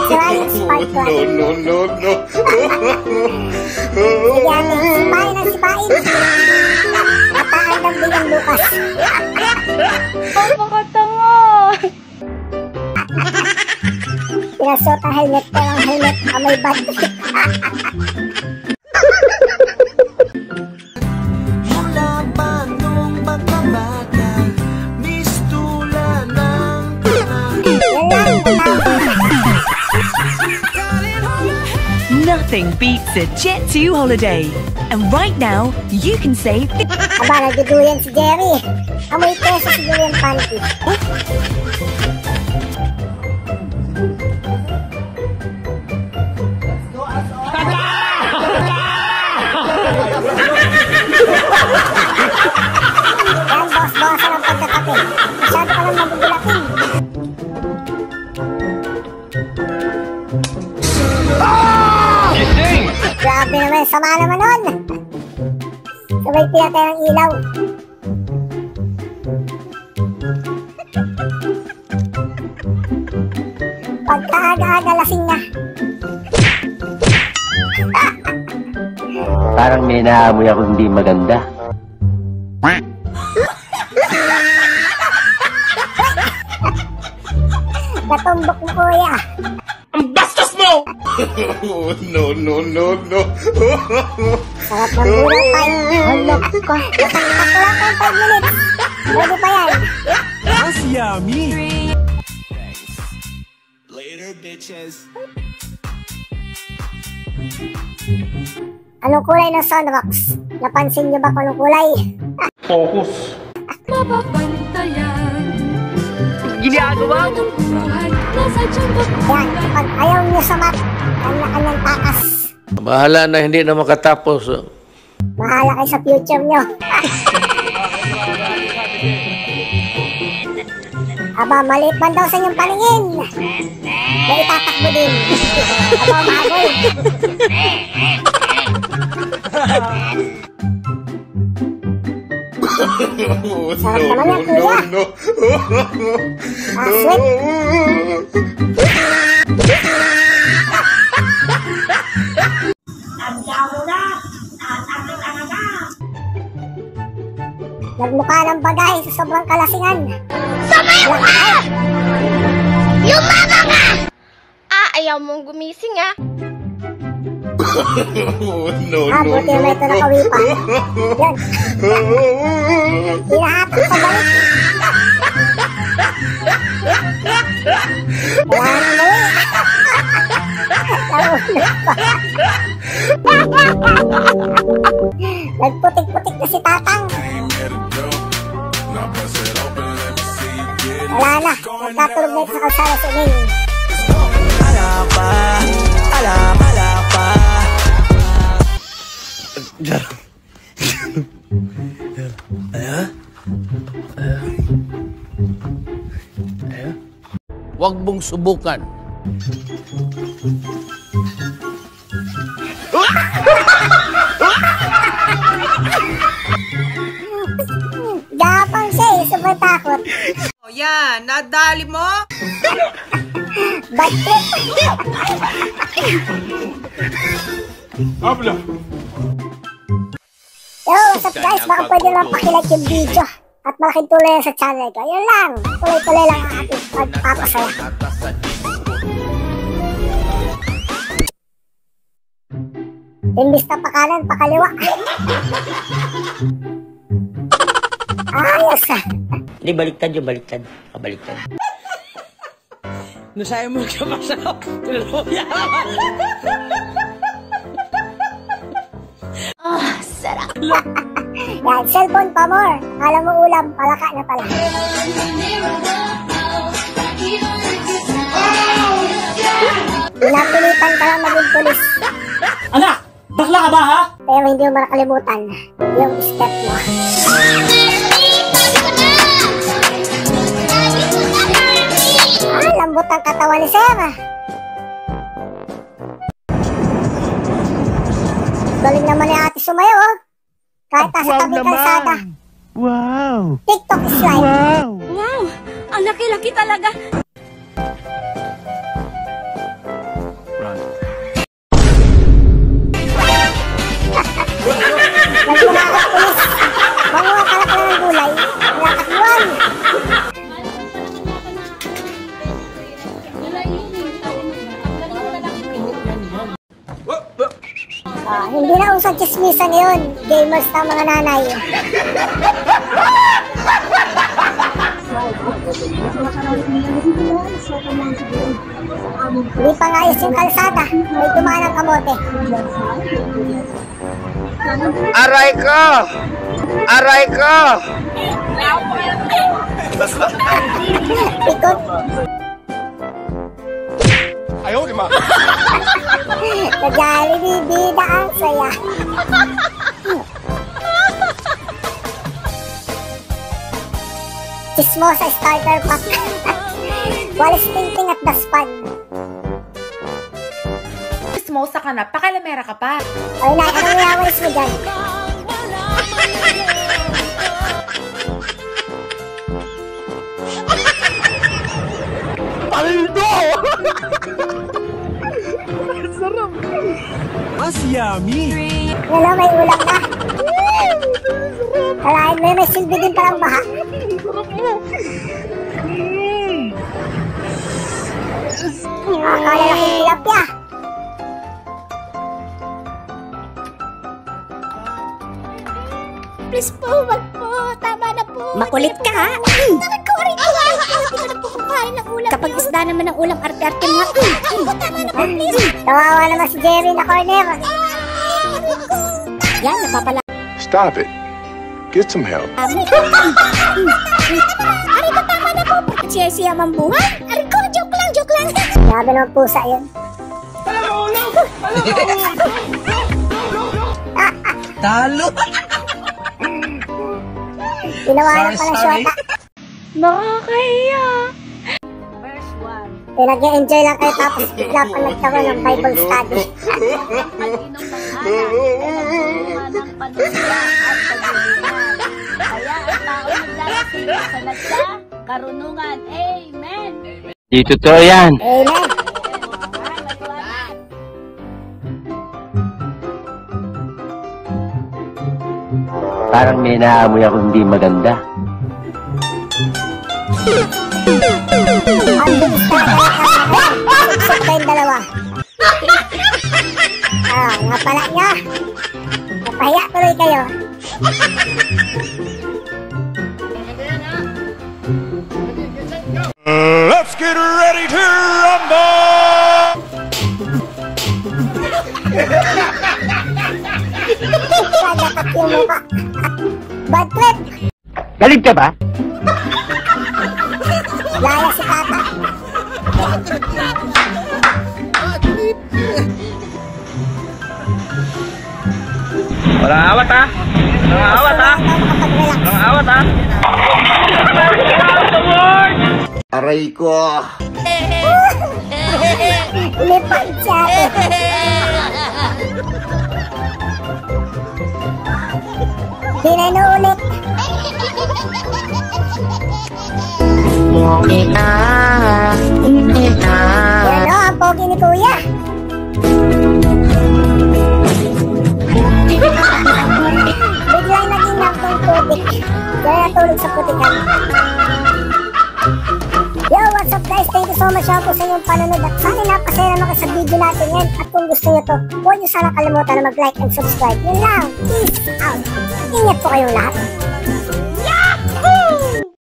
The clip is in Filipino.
Sirayan spark plug. No. Sige ate, sipain ang sipain. Mataan ng bilang Lucas. Napakatanga. Pinasot ang helmet, pero ang helmet may bad trip. Mula ba nung bata-bata, mistula ng Yan lang. Nothing beats a Jet2 holiday. And right now, you can save... Aba, nagduduyan si Jerry. Amoy peso siguro yung panty. Yan, boss-bossan ang pagkakape. Masyado ka lang mabubulakin. Grabe naman, sama naman nun. Sabay pinatay ng ilaw. Pagkaaga-aga lasing na. Parang may naamoy ako hindi maganda. Natumbok mo kuya. Ang bastos mo! No. Sarap ng bulang pa. Hulog ko. Takto lang tayo 5 minutes. Pwede pa yan. That's yummy. Later, bitches. Anong kulay ng Sunrocks? Napansin niyo ba kung anong kulay? Focus. Mapapantayan. Ginagawa mo? Yan, pag ayaw niyo sa mat, kanya-kanyang takas. Bahala na hindi na makatapos. Bahala kayo sa future niyo. Aba, maliit man daw sa inyong paningin. May itatakbo din. Aba, umagol. Sarap naman yan, kuya. Ah, sweet. Nagmukha ng bagay sa sobrang kalasingan. Sumayo ka! Lumaba ka! Ayaw mong gumising ah. Buti na ito nakawi pa. Yan. Hinahatak pa balik. Wala nang muli. Naulog pa. Nagputik-putik na si Tatang. Wala na. Nagkatulog na ito sa kalsada sa inyo. Alapa. Huwag mong subukan. Gapang siya eh. Sobrang takot. O yan, nadali mo? Bad trip. Habla. Yo, what's up guys? Baka pwede lang pakilike yung video at malaking tulay sa channel ko. Yun lang. Tuloy-tuloy lang ang ating pagpapasaya. Imbis na pakanan, pakaliwa. Ayos ah. Hindi, baliktad yung baliktad. Baliktad. Nasaya mo ka pa sa Sarap. Yan, cellphone pa more. Akala mo ulam, palaka na pala. Pinapilitan ka lang maging pulis. Anak! Bakla ka ba ha? Pero hindi mo makalimutan yung step mo. Lambot ang katawan ni Sir. Galing naman ni Ate sumayaw, oh. Kahit nasa tabi kalsada. Wow! TikTok is live. Wow! Ang laki-laki talaga. Hindi na usang chismisan yun. Gamers na mga nanay. Hindi pa nga ayos yung kalsada. May dumaan ang kamote. Aray ko! Aray ko! Ikot. Ayaw, di ma. Sa Jollibee, bida ang saya. Chismosa starter pack. Walis tingting at daspan. Chismosa ka na, pakalamera ka pa. Ay na, anong yawalis mo dyan? Paldo! Mas yummy! Hello, may ulam na. Kalahin mo, may silbi din palang baha. Kakalalaking tilapia. Please po, wag po. Tama na po. Makulit ka, ha? Aray ko, aray ko. Hindi ko na po kumain ng ulam. Kapag isda naman ang ulam, arte-arte mo. Tama na po, please. Kawawa naman si Jerry na corner. Yan, napapala. Stop it. Get some help. Aray ko, tama na po. Siya mambuhay. Aray ko, joke lang, joke lang. Grabe naman pusa yun. Talo! Ginawa na pala syota. Nakakahiya. Nag-enjoy lang kayo tapos bigla pa nagkaroon ng Bible study. Karunungan. Amen. Di totoo yan. Amen. Parang may naamoy ako hindi maganda. Ang bilis na suksok kayong dalawa. Napala niya. Napahiya tuloy kayo. Let's get ready to rumble! Kadakat yung mukha. Bad trip. Galit ka ba? Laya si tata. Walang awat, ha? Walang awat, ha? Walang awat, ha? Aray ko. Lipad siya. Di na inuulit. Yan o, ang pogi ni Kuya. Biglang naging naktong putik. Kaya natulog sa putikan. Yo, what's up guys? Thank you so much po sa inyong panonood at sana napasaya naman kayo sa video natin yan. At kung gusto nyo to, huwag nyo sana kalimutan na mag-like and subscribe. Yun lang. Peace out. Ingat po kayong lahat.